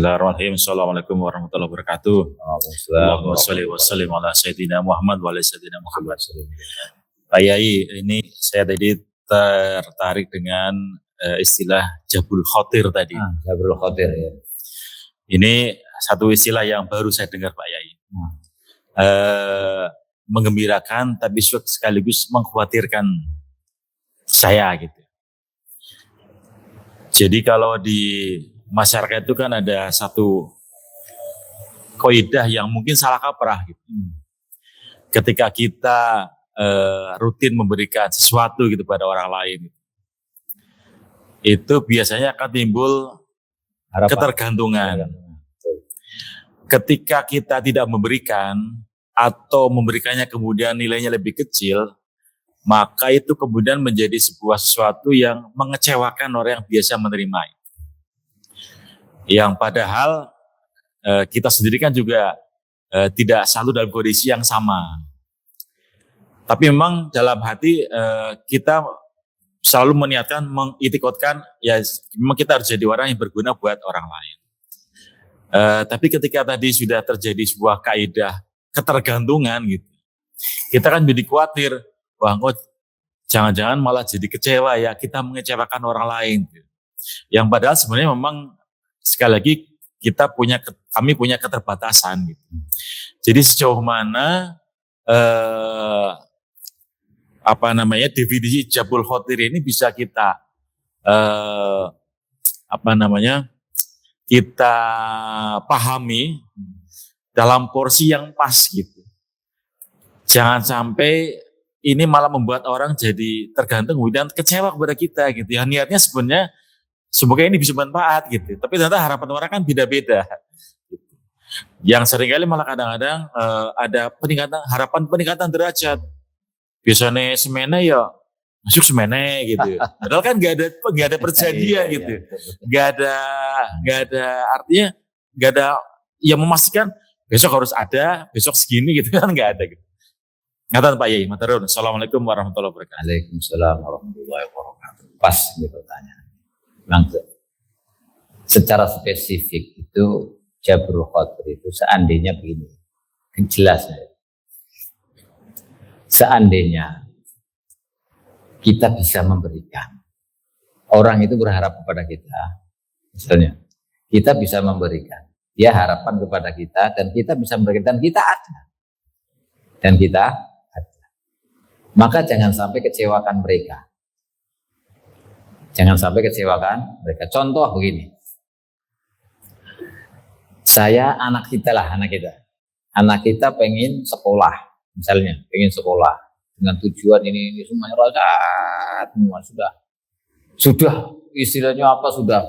Bismillahirrahmanirrahim. Assalamualaikum warahmatullahi wabarakatuh. Allahumma sholli wa sallim ala sayyidina Muhammad wa ala sayyidina Muhammad. Pak Yai, ini saya tadi tertarik dengan istilah Jabul Khotir tadi. Jabul Khotir ya. Ini satu istilah yang baru saya dengar Pak Yai. Menggembirakan tapi sekaligus mengkhawatirkan saya gitu. Jadi kalau di masyarakat itu kan ada satu kaidah yang mungkin salah kaprah gitu. Ketika kita rutin memberikan sesuatu gitu pada orang lain, itu biasanya akan timbul ketergantungan. Ketika kita tidak memberikan atau memberikannya kemudian nilainya lebih kecil, maka itu kemudian menjadi sebuah sesuatu yang mengecewakan orang yang biasa menerima. Yang padahal kita sendiri kan juga tidak selalu dalam kondisi yang sama. Tapi memang dalam hati kita selalu meniatkan, mengitikotkan, ya memang kita harus jadi orang yang berguna buat orang lain. Tapi ketika tadi sudah terjadi sebuah kaidah ketergantungan gitu, kita kan jadi khawatir, wah kok jangan-jangan malah jadi kecewa ya, kita mengecewakan orang lain. Yang padahal sebenarnya memang sekali lagi kami punya keterbatasan gitu. Jadi sejauh mana definisi Jabul Khotir ini bisa kita kita pahami dalam porsi yang pas gitu. Jangan sampai ini malah membuat orang jadi tergantung dan kecewa kepada kita gitu. Yang niatnya sebenarnya semoga ini bisa bermanfaat gitu. Tapi ternyata harapan orang kan beda-beda. Gitu. Yang seringkali malah kadang-kadang ada peningkatan derajat. Biasanya semene ya masuk semene gitu. Padahal kan nggak ada perjanjian gitu. Nggak ada artinya, nggak ada yang memastikan besok harus ada, besok segini gitu kan nggak ada gitu. Ngatan Pak Yai, maturun. Assalamualaikum warahmatullahi wabarakatuh. Waalaikumsalam warahmatullahi wabarakatuh. Pas ini pertanyaan. Langsung. Secara spesifik itu Jabul Khotir itu seandainya begini, jelas ya. Seandainya kita bisa memberikan, orang itu berharap kepada kita, misalnya kita bisa memberikan, dia harapan kepada kita dan kita bisa memberikan dan kita ada, maka jangan sampai kecewakan mereka. Jangan sampai kecewakan mereka. Contoh begini. Anak kita pengen sekolah, misalnya pengen sekolah dengan tujuan ini semuanya sudah istilahnya apa, sudah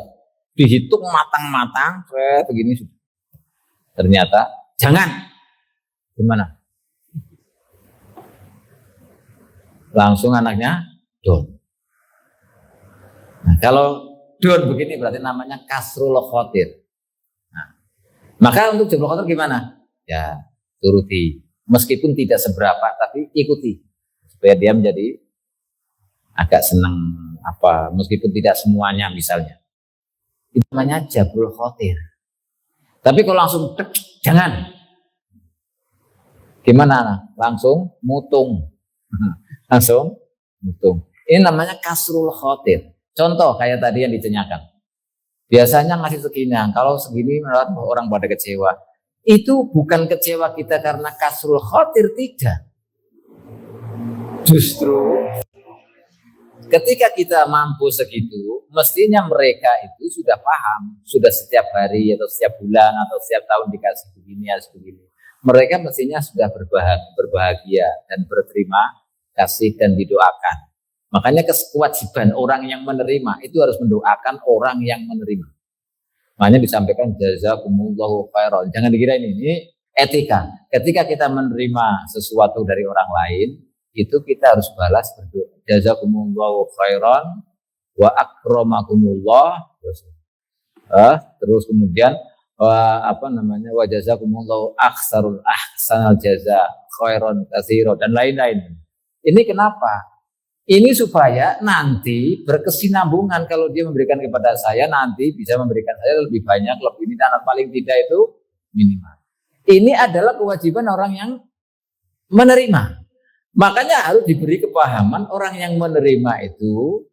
dihitung matang-matang, begini sudah. Ternyata jangan, gimana? Langsung anaknya down. Nah, kalau down begini berarti namanya kasrul khotir. Nah, maka untuk Jabul Khotir gimana? Ya, turuti. Meskipun tidak seberapa, tapi ikuti. Supaya dia menjadi agak senang meskipun tidak semuanya misalnya. Itu namanya Jabul Khotir. Tapi kalau langsung jangan. Gimana? Langsung mutung. Ini namanya kasrul khotir. Contoh kayak tadi yang ditanyakan. Biasanya ngasih segini, kalau segini orang pada kecewa. Itu bukan kecewa kita karena kasrul khotir, tidak. Justru ketika kita mampu segitu, mestinya mereka itu sudah paham, sudah setiap hari atau setiap bulan atau setiap tahun dikasih begini. Mereka mestinya sudah berbahagia dan berterima kasih dan didoakan. Makanya kewajiban orang yang menerima itu harus mendoakan orang yang menerima. Makanya disampaikan jazakumullahu khairan. Jangan dikira ini etika. Ketika kita menerima sesuatu dari orang lain, itu kita harus balas berdoa. Jazakumullahu khairan wa akramakumullah. Terus kemudian wa jazakumullahu ahsanal jaza khairan katsira dan lain-lain. Ini kenapa? Ini supaya nanti berkesinambungan, kalau dia memberikan kepada saya nanti bisa memberikan saya lebih banyak, lebih ini, dan paling tidak itu minimal. Ini adalah kewajiban orang yang menerima. Makanya harus diberi kepahaman orang yang menerima itu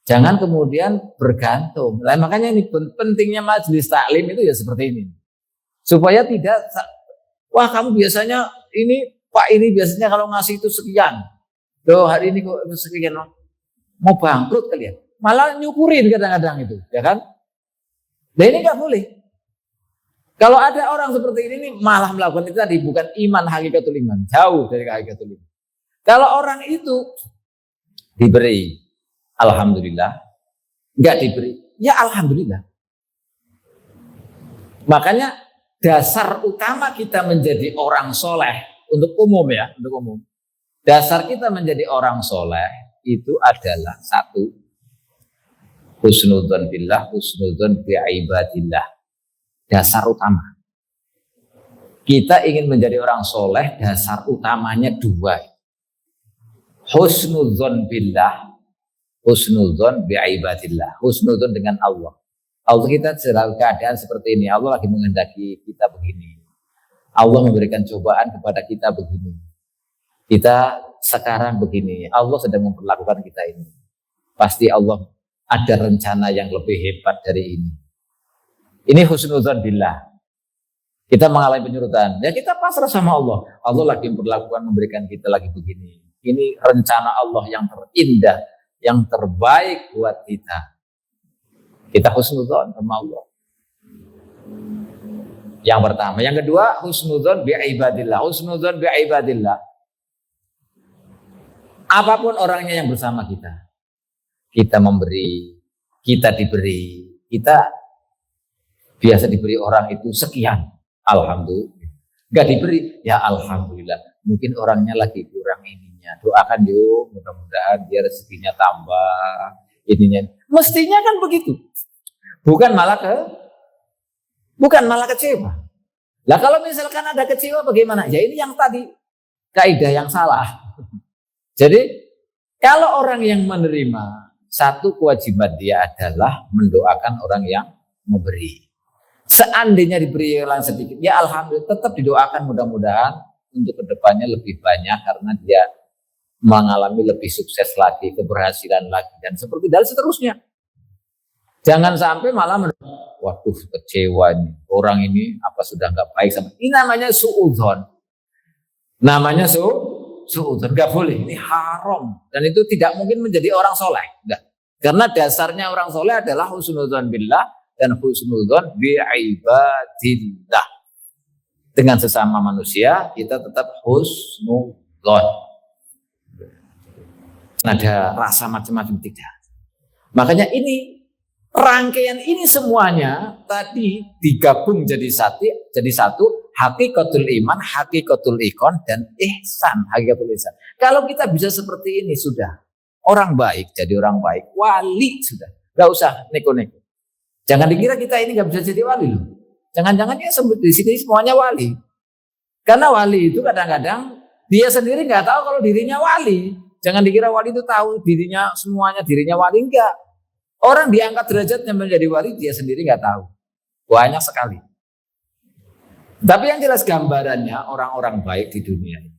jangan kemudian bergantung. Nah, makanya ini pentingnya majelis taklim itu ya seperti ini. Supaya tidak, wah kamu biasanya ini, Pak ini biasanya kalau ngasih itu sekian. Loh hari ini kok sekian, mau bangkrut kalian. Malah nyukurin kadang-kadang itu, ya kan? Nah ini nggak boleh. Kalau ada orang seperti ini malah melakukan itu tadi, bukan iman hakikatul iman, jauh dari hakikatul iman. Kalau orang itu diberi, alhamdulillah, nggak diberi, ya alhamdulillah. Makanya dasar utama kita menjadi orang soleh untuk umum ya, untuk umum. Dasar kita menjadi orang soleh itu adalah satu, husnudzon billah, husnudzon bi'ibadillah. Dasar utama. Kita ingin menjadi orang soleh, dasar utamanya dua. Husnudzon billah, husnudzon bi'ibadillah. Husnudzon dengan Allah. Allah kita dalam keadaan seperti ini. Allah lagi menghendaki kita begini. Allah memberikan cobaan kepada kita begini. Kita sekarang begini, Allah sedang memperlakukan kita ini. Pasti Allah ada rencana yang lebih hebat dari ini. Ini husnudzon billah. Kita mengalami penyurutan, ya kita pasrah sama Allah. Allah lagi memperlakukan, memberikan kita lagi begini. Ini rencana Allah yang terindah, yang terbaik buat kita. Kita husnudzon sama Allah. Yang pertama, yang kedua husnudzon bi'ibadillah. Husnudzon bi'ibadillah. Apapun orangnya yang bersama kita, kita memberi, kita diberi, kita biasa diberi orang itu sekian, alhamdulillah. Gak diberi, ya alhamdulillah. Mungkin orangnya lagi kurang ininya. Doakan yuk, mudah-mudahan dia rezekinya tambah, ininya. Mestinya kan begitu. Bukan malah kecewa. Lah kalau misalkan ada kecewa bagaimana? Ya ini yang tadi kaidah yang salah. Jadi kalau orang yang menerima, satu kewajiban dia adalah mendoakan orang yang memberi. Seandainya diberi yang sedikit, ya alhamdulillah tetap didoakan, mudah-mudahan untuk kedepannya lebih banyak karena dia mengalami lebih sukses lagi, keberhasilan lagi, dan seperti dan seterusnya. Jangan sampai malah waduh kecewa nih, orang ini apa sudah nggak baik sama. Ini namanya suudzon. Namanya suudzon, nggak boleh, ini haram dan itu tidak mungkin menjadi orang soleh. Enggak. Karena dasarnya orang soleh adalah husnudzon billah dan husnudzon bi'ibadillah. Dengan sesama manusia kita tetap husnudzon. Ada rasa macam-macam tidak. Makanya ini rangkaian ini semuanya tadi digabung jadi satu hakikatul iman, hakikatul ikon, dan ihsan, hakikatul ihsan. Kalau kita bisa seperti ini sudah orang baik, jadi orang baik, wali sudah, gak usah neko-neko. Jangan dikira kita ini gak bisa jadi wali loh. Jangan-jangan ya di sini semuanya wali. Karena wali itu kadang-kadang dia sendiri nggak tahu kalau dirinya wali. Jangan dikira wali itu tahu dirinya semuanya dirinya wali, enggak. Orang diangkat derajatnya menjadi wali dia sendiri nggak tahu. Banyak sekali. Tapi yang jelas gambarannya orang-orang baik di dunia ini.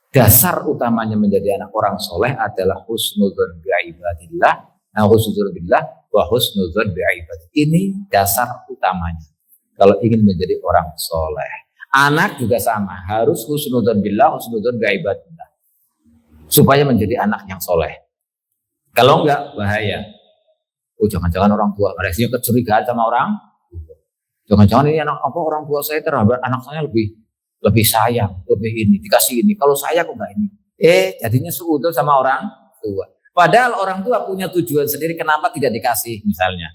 Dasar utamanya menjadi anak orang soleh adalah husnudzon bi'ibadillah, husnudzon billah, wa husnudzon bi'ibadillah. Ini dasar utamanya. Kalau ingin menjadi orang soleh. Anak juga sama, harus husnudzon billah, husnudzon bi'ibadillah. Supaya menjadi anak yang soleh. Kalau enggak, bahaya. Oh jangan-jangan orang tua, reaksinya kecurigaan sama orang. Jangan-jangan ini anak apa orang tua saya terhadap anak saya lebih sayang, lebih ini, dikasih ini. Kalau saya kok enggak ini? Jadinya suudzon sama orang tua. Padahal orang tua punya tujuan sendiri kenapa tidak dikasih misalnya.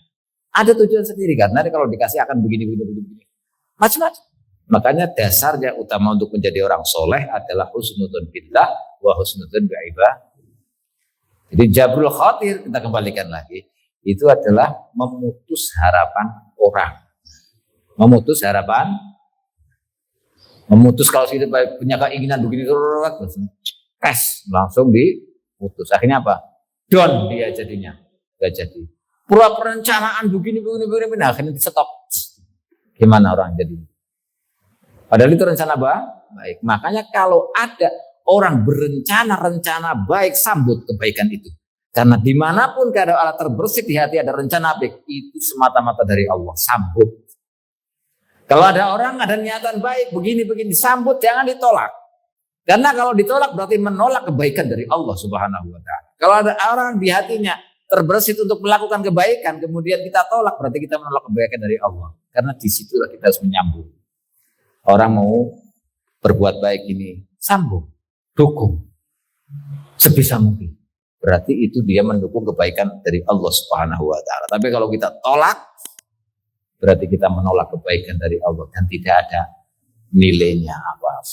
Ada tujuan sendiri karena kalau dikasih akan begini. Macam-macam. Makanya dasarnya utama untuk menjadi orang soleh adalah husnudzon billah wa husnudzon bi'ibadillah. Jadi jabrul khatir, kita kembalikan lagi, itu adalah memutus harapan orang. Memutus kalau kita punya keinginan begini, langsung putus. Akhirnya apa? Down dia jadinya, nggak jadi. Perencanaan begini, akhirnya di stop. Gimana orang jadi? Padahal itu rencana baik. Makanya kalau ada orang rencana baik, sambut kebaikan itu. Karena dimanapun ada alat terbersih di hati ada rencana baik, itu semata-mata dari Allah, sambut. Kalau ada orang ada niatan baik, begini, sambut, jangan ditolak. Karena kalau ditolak berarti menolak kebaikan dari Allah Subhanahu wa Ta'ala. Kalau ada orang di hatinya terbersih untuk melakukan kebaikan, kemudian kita tolak, berarti kita menolak kebaikan dari Allah. Karena disitulah kita harus menyambung. Orang mau berbuat baik ini, sambung, dukung, sebisa mungkin. Berarti itu dia mendukung kebaikan dari Allah Subhanahu wa Ta'ala. Tapi kalau kita tolak, berarti kita menolak kebaikan dari Allah dan tidak ada nilainya apa-apa.